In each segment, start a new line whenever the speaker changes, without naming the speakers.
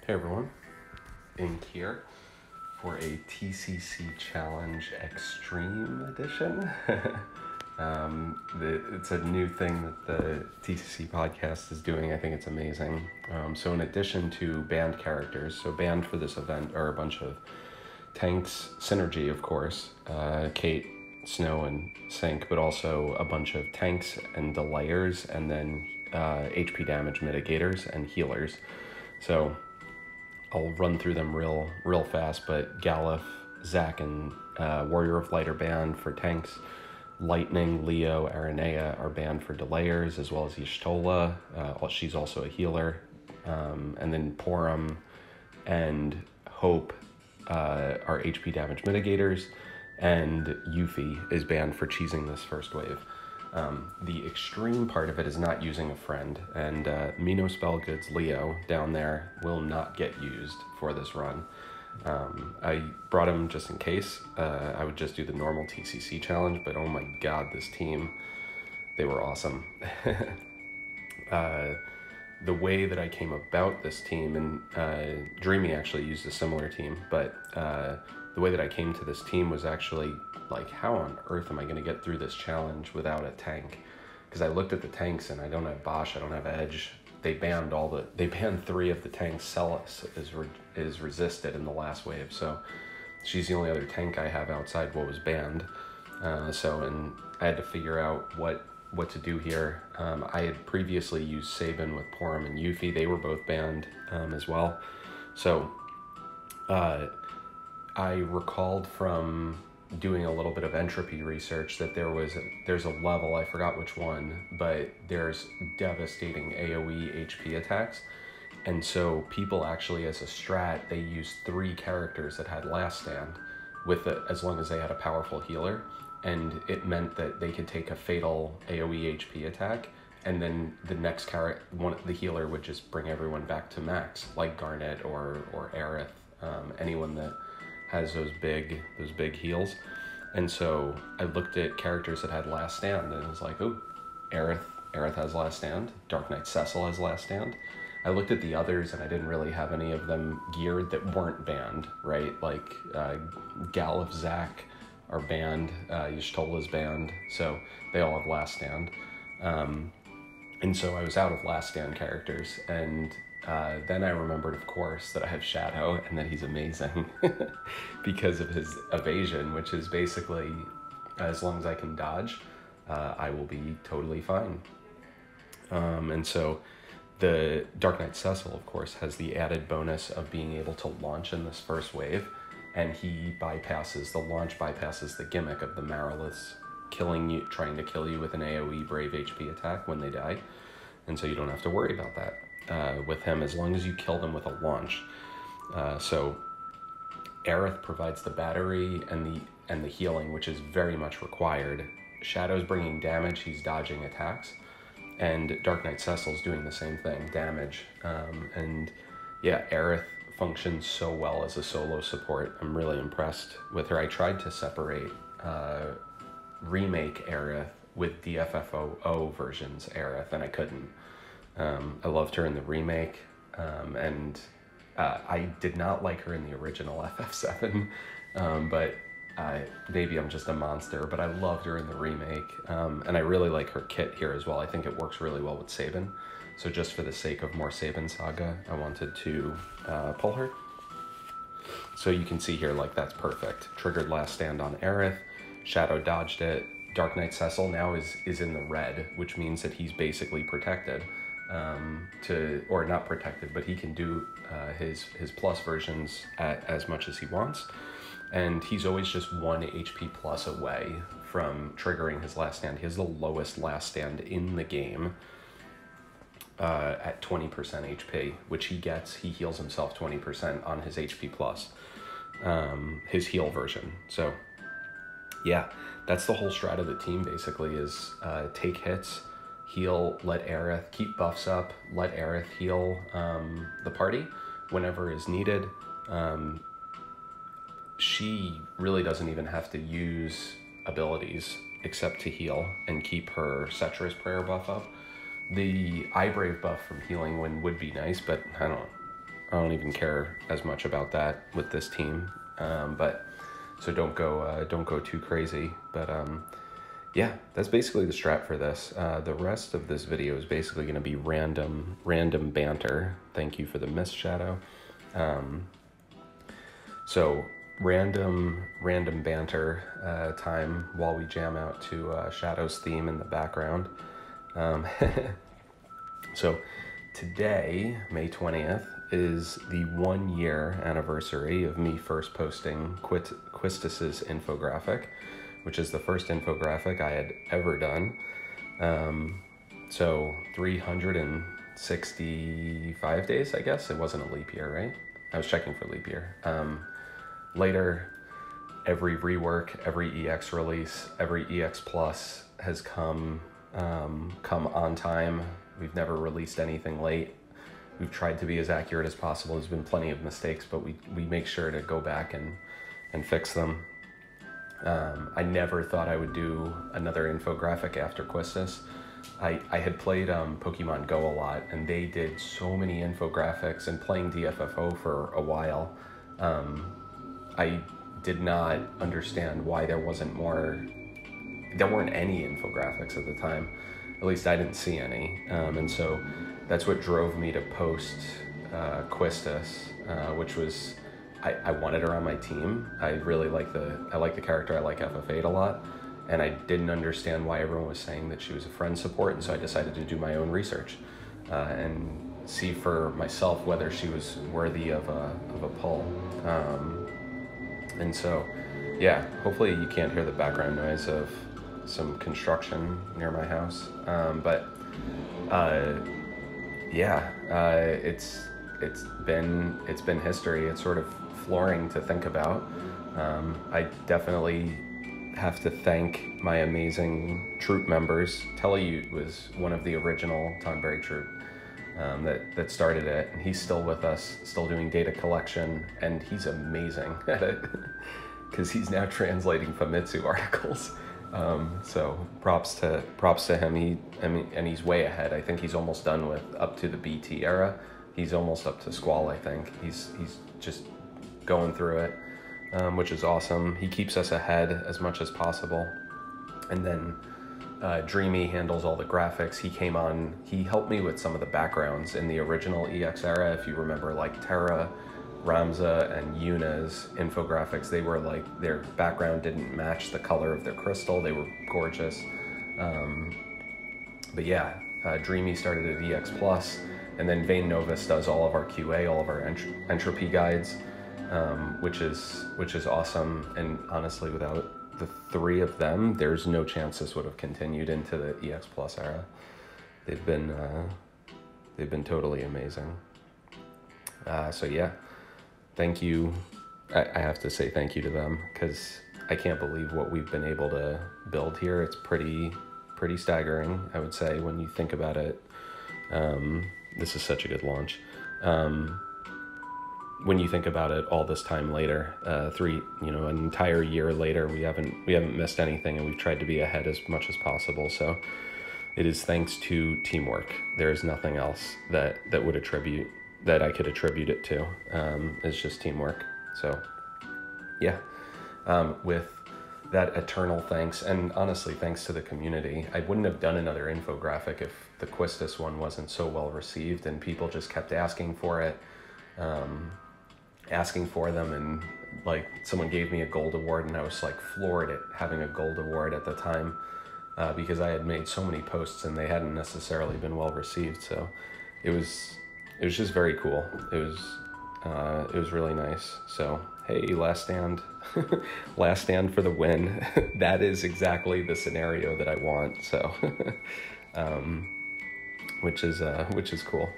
Hey everyone, Ink here for a TCC Challenge XTREME edition. It's a new thing that the TCC podcast is doing. I think it's amazing. So in addition to banned characters, so banned for this event are a bunch of tanks, Synergy of course, Kate, Snow, and Cinque, but also a bunch of tanks and delayers, and then HP damage mitigators and healers. So I'll run through them real fast, but Galuf, Zac, and Warrior of Light are banned for tanks. Lightning, Leo, Aranea are banned for delayers, as well as Y'shtola. She's also a healer. And then Porum and Hope are HP damage mitigators, and Yuffie is banned for cheesing this first wave. The extreme part of it is not using a friend, and Mino Spellgood's Leo down there will not get used for this run. I brought him just in case. I would just do the normal TCC challenge, but oh my god, this team, they were awesome. The way that I came about this team, and Dreamy actually used a similar team, but the way that I came to this team was actually like, how on earth am I going to get through this challenge without a tank? Because I looked at the tanks and I don't have Bosch, I don't have Edge. They banned 3 of the tanks. Celis is resisted in the last wave, so she's the only other tank I have outside what was banned. And I had to figure out what to do here. I had previously used Sabin with Porum and Yuffie. They were both banned as well. So I recalled from doing a little bit of entropy research that there's a level, I forgot which one, but there's devastating AoE HP attacks. And so people actually, as a strat, they used 3 characters that had Last Stand with it, as long as they had a powerful healer. And it meant that they could take a fatal AoE HP attack, and then the next character, the healer, would just bring everyone back to max, like Garnet or Aerith, anyone that has those big heals. And so I looked at characters that had Last Stand, and it was like, oh, Aerith has Last Stand, Dark Knight Cecil has Last Stand. I looked at the others, and I didn't really have any of them geared that weren't banned, right? Like Galuf, Zac are banned, Y'shtola's banned, so they all have Last Stand. And so I was out of Last Stand characters, and then I remembered, of course, that I have Shadow and that he's amazing because of his evasion, which is basically, as long as I can dodge, I will be totally fine. And so the Dark Knight Cecil, of course, has the added bonus of being able to launch in this first wave, and he bypasses the gimmick of the Marrowless trying to kill you with an AoE Brave HP attack when they die, and so you don't have to worry about that with him as long as you kill them with a launch. So Aerith provides the battery and the healing, which is very much required. Shadow's bringing damage, he's dodging attacks, and Dark Knight Cecil's doing the same thing, damage. And yeah, Aerith functions so well as a solo support. I'm really impressed with her. I tried to separate remake Aerith with DFFOO versions Aerith, and I couldn't. I loved her in the remake, and I did not like her in the original FF7, but maybe I'm just a monster, but I loved her in the remake, and I really like her kit here as well. I think it works really well with Sabin, so just for the sake of more Sabin saga, I wanted to pull her. So you can see here, like, that's perfect. Triggered Last Stand on Aerith, Shadow dodged it. Dark Knight Cecil now is in the red, which means that he's basically protected, or not protected, but he can do his plus versions as much as he wants, and he's always just 1 HP plus away from triggering his Last Stand. He has the lowest Last Stand in the game at 20% HP, which he heals himself 20% on his HP plus, his heal version. So yeah, that's the whole strat of the team basically, is take hits, heal, let Aerith, keep buffs up, let Aerith heal the party whenever is needed. She really doesn't even have to use abilities except to heal and keep her Cetra's Prayer buff up. The Eye Brave buff from Healing Wind would be nice, but I don't I don't even care as much about that with this team. But so don't go too crazy. But yeah, that's basically the strat for this. The rest of this video is basically going to be random banter. Thank you for the mist, Shadow. So random banter time while we jam out to Shadow's theme in the background. So today, May 20th, is the 1-year anniversary of me first posting Quistis's infographic, which is the first infographic I had ever done. So 365 days, I guess. It wasn't a leap year, right? I was checking for leap year. Later, every rework, every EX release, every EX Plus has come on time. We've never released anything late. We've tried to be as accurate as possible. There's been plenty of mistakes, but we make sure to go back and fix them. I never thought I would do another infographic after Quistis. I had played Pokemon Go a lot, and they did so many infographics, and playing DFFO for a while, I did not understand why there weren't any infographics at the time. At least I didn't see any. And so that's what drove me to post Quistis, which was, I wanted her on my team. I really like the character. I like FF8 a lot. And I didn't understand why everyone was saying that she was a friend support. And so I decided to do my own research and see for myself whether she was worthy of a pull. And so, yeah, hopefully you can't hear the background noise of some construction near my house. It's been history. It's sort of flooring to think about. I definitely have to thank my amazing Troupe members. Telly was one of the original Tonberry Troupe that started it, and he's still with us, still doing data collection, and he's amazing at it because he's now translating Famitsu articles. So props to him. And he's way ahead. I think he's almost done with up to the BT era. He's almost up to Squall, I think. He's just going through it, which is awesome. He keeps us ahead as much as possible. And then Dreamy handles all the graphics. He came on, he helped me with some of the backgrounds in the original EX era. If you remember, like Terra, Ramza, and Yuna's infographics, they were like, their background didn't match the color of their crystal. They were gorgeous. But yeah, Dreamy started at EX Plus, and then Vane Novus does all of our QA, all of our entropy guides, which is awesome. And honestly, without the three of them, there's no chance this would have continued into the EX Plus era. They've been totally amazing. So yeah, thank you. I have to say thank you to them, because I can't believe what we've been able to build here. It's pretty staggering, I would say, when you think about it. This is such a good launch. When you think about it, all this time later, an entire year later, we haven't missed anything, and we've tried to be ahead as much as possible. So it is thanks to teamwork. There is nothing else that I could attribute it to. It's just teamwork. So yeah, with that eternal thanks, and honestly thanks to the community. I wouldn't have done another infographic if the Quistis one wasn't so well received and people just kept asking for it, asking for them, and like someone gave me a gold award, and I was like floored at having a gold award at the time, because I had made so many posts and they hadn't necessarily been well received. So it was just very cool. It was really nice. So hey, last stand last stand for the win. That is exactly the scenario that I want. So which is cool.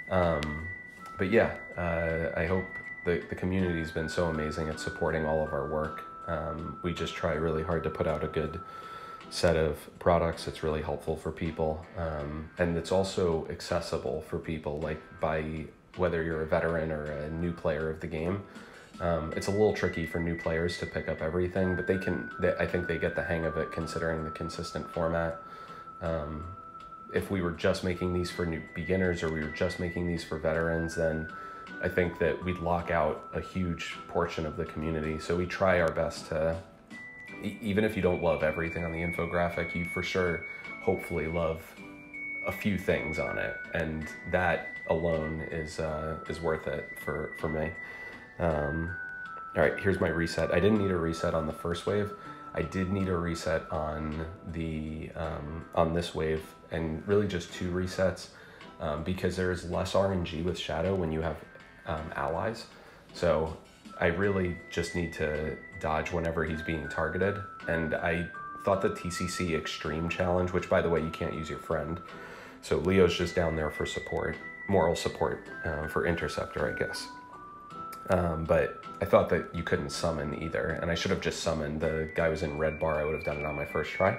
But yeah, I hope the community's been so amazing at supporting all of our work. We just try really hard to put out a good set of products that's really helpful for people, and it's also accessible for people, like by whether you're a veteran or a new player of the game. It's a little tricky for new players to pick up everything, but I think they get the hang of it considering the consistent format. If we were just making these for new beginners, or we were just making these for veterans, then I think that we'd lock out a huge portion of the community. So we try our best to, even if you don't love everything on the infographic, you for sure hopefully love a few things on it, and that alone is worth it for me. All right, here's my reset. I didn't need a reset on the first wave. I did need a reset on the on this wave, and really just 2 resets, because there's less RNG with Shadow when you have allies. So I really just need to dodge whenever he's being targeted. And I thought the TCC Extreme Challenge, which by the way, you can't use your friend. So Leo's just down there for support, moral support, for Interceptor, I guess. But I thought that you couldn't summon either, and I should have just summoned. The guy was in red bar, I would have done it on my first try.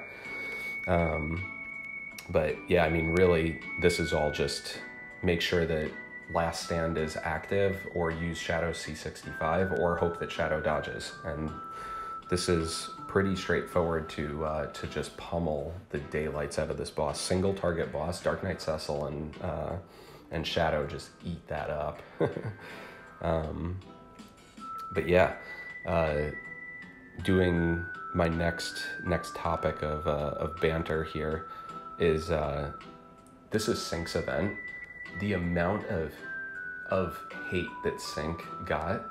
But yeah, I mean, really, this is all just make sure that Last Stand is active, or use Shadow C65, or hope that Shadow dodges. And this is pretty straightforward to just pummel the daylights out of this boss. Single target boss, Dark Knight Cecil and Shadow just eat that up. But yeah, doing my next topic of banter here is this is Cinque's event. The amount of hate that Cinque got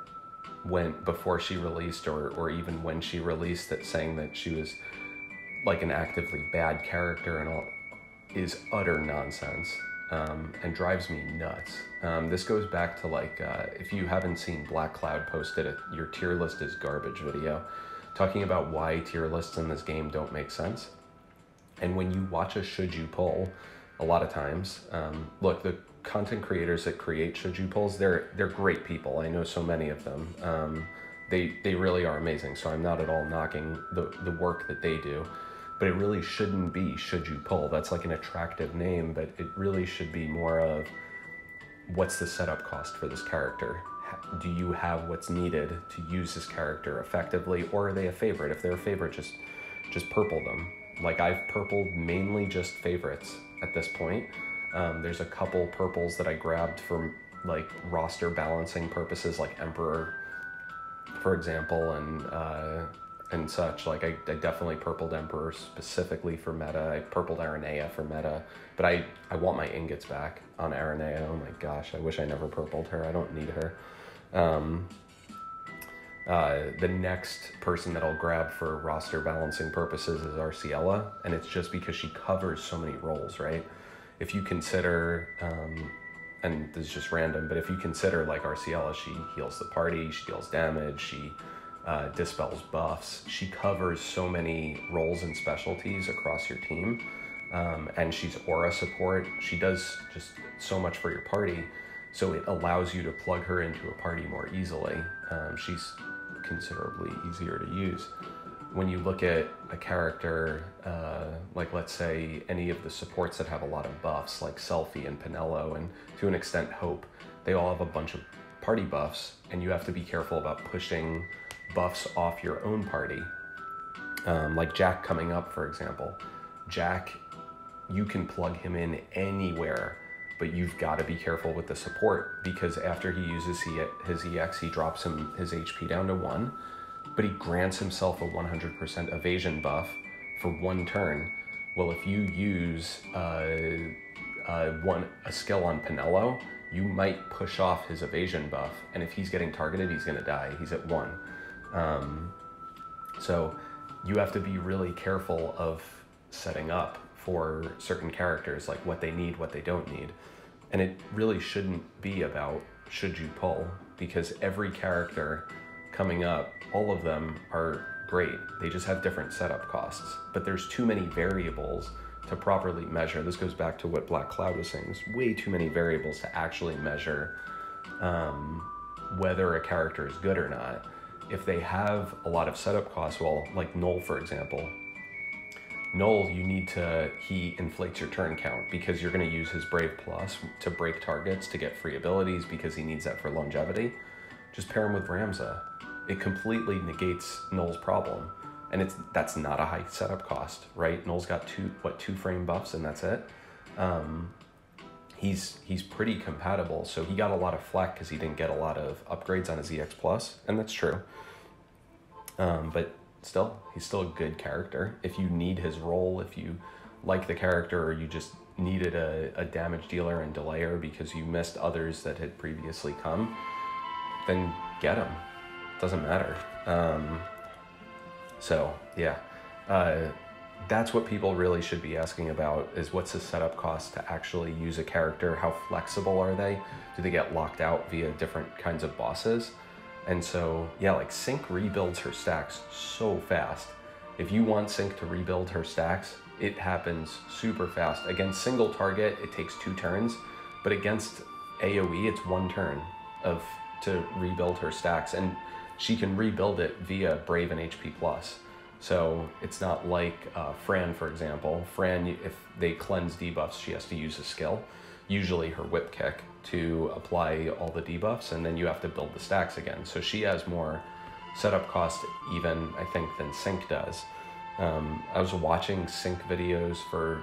went before she released, or even when she released it, saying that she was like an actively bad character and all, is utter nonsense, and drives me nuts. This goes back to like, if you haven't seen Black Cloud posted your tier list is garbage video, talking about why tier lists in this game don't make sense. And when you watch a should you poll, a lot of times, look, the content creators that create should you polls, they're great people. I know so many of them. They really are amazing. So I'm not at all knocking the work that they do, but it really shouldn't be should you poll. That's like an attractive name, but it really should be more of what's the setup cost for this character? Do you have what's needed to use this character effectively, or are they a favorite? If they're a favorite, just purple them. Like, I've purpled mainly just favorites at this point. There's a couple purples that I grabbed for like roster balancing purposes, like Emperor, for example, and such. Like I definitely purpled Emperor specifically for meta. I purpled Aranea for meta, but I want my ingots back on Aranea. Oh my gosh, I wish I never purpled her. I don't need her. The next person that I'll grab for roster balancing purposes is Arciella, and it's just because she covers so many roles, right? If you consider, and this is just random, but if you consider like Arciella, she heals the party, she deals damage, she dispels buffs, she covers so many roles and specialties across your team, and she's aura support. She does just so much for your party, so it allows you to plug her into a party more easily. She's considerably easier to use. When you look at a character, like let's say any of the supports that have a lot of buffs, like Selfie and Pinello, and to an extent Hope, they all have a bunch of party buffs, and you have to be careful about pushing buffs off your own party. Like Jack coming up, for example. Jack, you can plug him in anywhere, but you've got to be careful with the support, because after he uses his EX, he drops his HP down to 1, but he grants himself a 100% evasion buff for 1 turn. Well, if you use a skill on Pinello, you might push off his evasion buff, and if he's getting targeted, he's gonna die. He's at 1. So you have to be really careful of setting up for certain characters, like what they need, what they don't need. And it really shouldn't be about should you pull, because every character coming up, all of them are great. They just have different setup costs, but there's too many variables to properly measure. This goes back to what Black Cloud was saying. There's way too many variables to actually measure whether a character is good or not. If they have a lot of setup costs, well, like Null, for example, Null, he inflates your turn count because you're going to use his Brave Plus to break targets to get free abilities because he needs that for longevity. Just pair him with Ramza. It completely negates Null's problem. And that's not a high setup cost, right? Null's got 2 frame buffs and that's it. he's pretty compatible. So he got a lot of flack because he didn't get a lot of upgrades on his EX Plus, and that's true. But still, he's still a good character. If you need his role, if you like the character, or you just needed a damage dealer and delayer because you missed others that had previously come, then get him. Doesn't matter. So yeah, that's what people really should be asking about, is what's the setup cost to actually use a character? How flexible are they? Do they get locked out via different kinds of bosses? And so, yeah, like Cinque rebuilds her stacks so fast. If you want Cinque to rebuild her stacks, it happens super fast. Against single target, it takes 2 turns, but against AoE, it's 1 turn to rebuild her stacks. And she can rebuild it via Brave and HP+. So it's not like Fran, for example. Fran, if they cleanse debuffs, she has to use a skill, usually her whip kick, to apply all the debuffs, and then you have to build the stacks again. So she has more setup cost even, I think, than Cinque does. I was watching Cinque videos for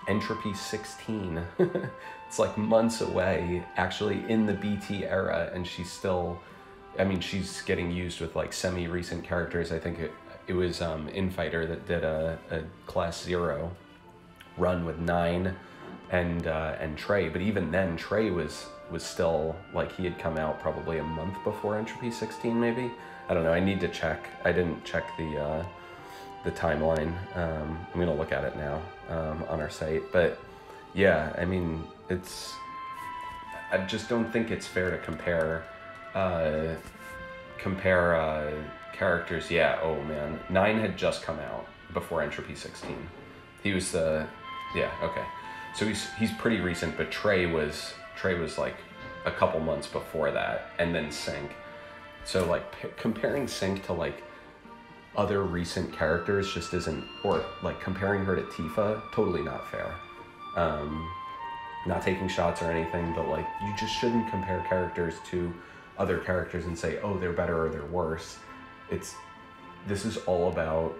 Entropy 16. It's like months away, actually in the BT era, and she's still, I mean, she's getting used with like semi-recent characters. I think it was Infighter that did a class 0 run with 9 and Trey, but even then Trey was still, like, he had come out probably a month before Entropy 16 maybe. I don't know, I need to check. I didn't check the timeline. I'm gonna look at it now on our site, but yeah, I mean, I just don't think it's fair to compare characters. Yeah, oh man, 9 had just come out before Entropy 16. He was yeah, okay. So he's pretty recent, but Trey was like a couple months before that, and then Cinque. So like comparing Cinque to like other recent characters just isn't, or like comparing her to Tifa, totally not fair. Not taking shots or anything, but like you just shouldn't compare characters to other characters and say, oh, they're better or they're worse. This is all about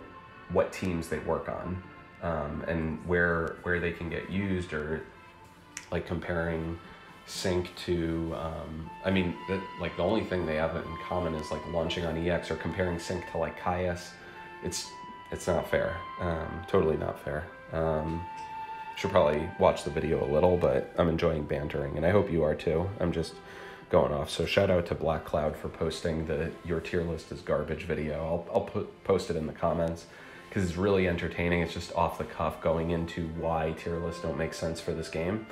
what teams they work on. And where they can get used, or like comparing Cinque to, I mean, like the only thing they have in common is like launching on EX, or comparing Cinque to like Caius. It's not fair. Totally not fair. Should probably watch the video a little, but I'm enjoying bantering, and I hope you are too. I'm just going off. So shout out to Black Cloud for posting the "Your tier list is garbage" video. I'll post it in the comments, because it's really entertaining. It's just off the cuff, going into why tier lists don't make sense for this game.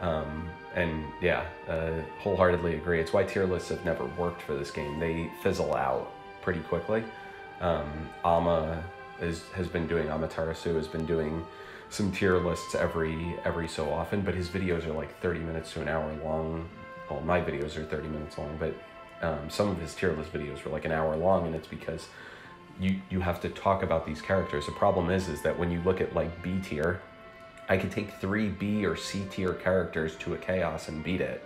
And yeah, wholeheartedly agree. It's why tier lists have never worked for this game. They fizzle out pretty quickly. Ama has been doing, Amaterasu has been doing some tier lists every so often, but his videos are like 30 minutes to an hour long. Well, my videos are 30 minutes long, but some of his tier list videos were like an hour long, and it's because you have to talk about these characters. The problem is that when you look at like B tier, I could take 3 B or C tier characters to a chaos and beat it.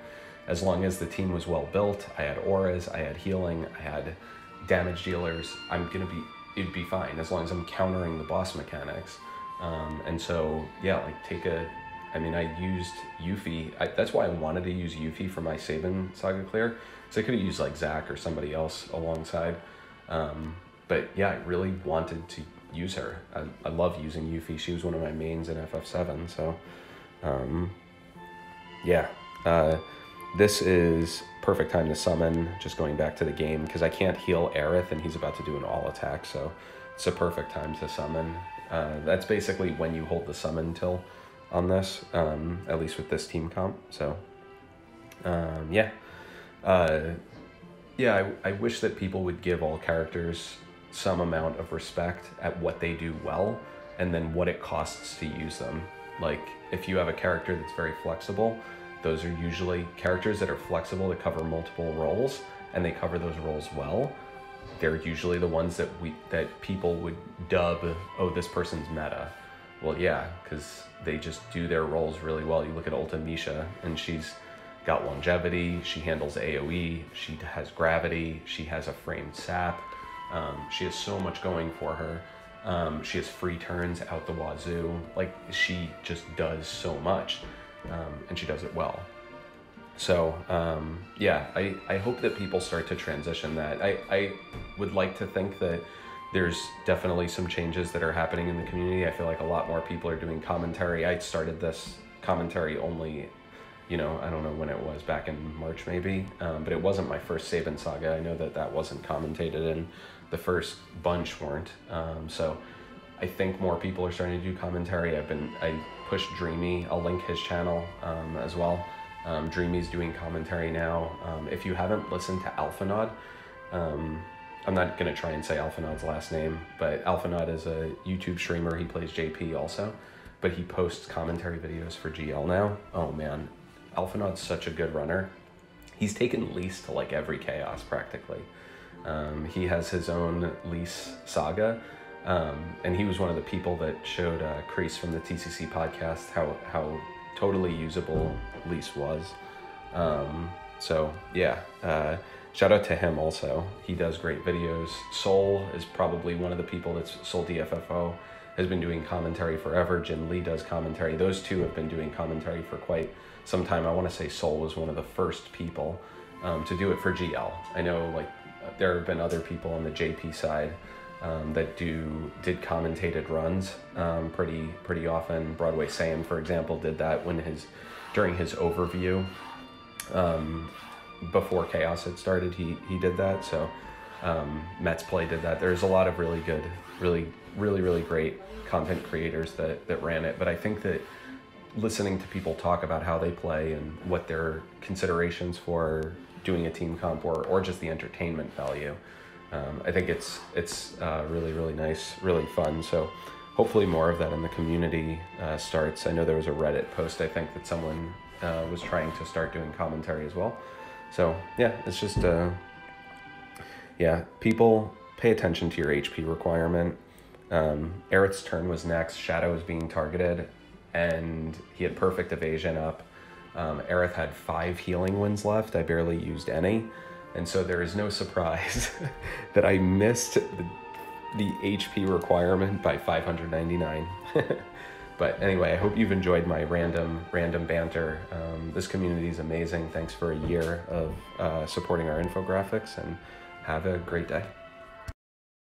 As long as the team was well built, I had auras, I had healing, I had damage dealers, it'd be fine as long as I'm countering the boss mechanics. And so, yeah, like I used Yuffie. That's why I wanted to use Yuffie for my Sabin Saga clear. So I could have used like Zac or somebody else alongside. But yeah, I really wanted to use her. I love using Yuffie. She was one of my mains in FF7. So, yeah. This is perfect time to summon, just going back to the game, because I can't heal Aerith, and he's about to do an all attack. So it's a perfect time to summon. That's basically when you hold the summon till on this, at least with this team comp. So, yeah. Yeah, I wish that people would give all characters some amount of respect at what they do well, and then what it costs to use them. Like, if you have a character that's very flexible, those are usually characters that are flexible to cover multiple roles, and they cover those roles well. They're usually the ones that people would dub, oh, this person's meta. Well, yeah, because they just do their roles really well. You look at Ulta Misha, and she's got longevity, she handles AoE, she has gravity, she has a framed sap, she has so much going for her. She has free turns out the wazoo. Like, she just does so much. and she does it well. So yeah, I hope that people start to transition that. I would like to think that there's definitely some changes that are happening in the community. I feel like a lot more people are doing commentary. I started this commentary only, you know, I don't know when it was, back in March maybe, but it wasn't my first Saban saga. I know that that wasn't commentated, and the first bunch weren't. So I think more people are starting to do commentary. I pushed Dreamy. I'll link his channel as well. Dreamy's doing commentary now. If you haven't listened to Alphanod, I'm not going to try and say Alphanod's last name, but Alphanod is a YouTube streamer. He plays JP also, but he posts commentary videos for GL now. Oh man, Alphanod's such a good runner. He's taken Lise to like every chaos practically. He has his own Lise saga, and he was one of the people that showed Kreese from the TCC podcast how totally usable Lise was. So yeah, shout out to him also. He does great videos. Soul is probably one of the people that's Soul DFFO has been doing commentary forever. Jin Lee does commentary. Those two have been doing commentary for quite some time. I want to say Soul was one of the first people to do it for GL. I know like there have been other people on the JP side that did commentated runs pretty often. Broadway Sam, for example, did that during his overview before Chaos had started. He did that. So Mets Play did that. There's a lot of really good, really great content creators that ran it. But I think that listening to people talk about how they play and what their considerations for doing a team comp or just the entertainment value, I think it's really nice, really fun. So hopefully more of that in the community starts. I know there was a Reddit post, I think, that someone was trying to start doing commentary as well. So yeah, it's just, yeah, people pay attention to your HP requirement. Aerith's turn was next. Shadow was being targeted, and he had perfect evasion up. Aerith had 5 healing winds left. I barely used any. And so there is no surprise that I missed the HP requirement by 599. But anyway, I hope you've enjoyed my random banter. This community is amazing. Thanks for a year of supporting our infographics, and have a great day.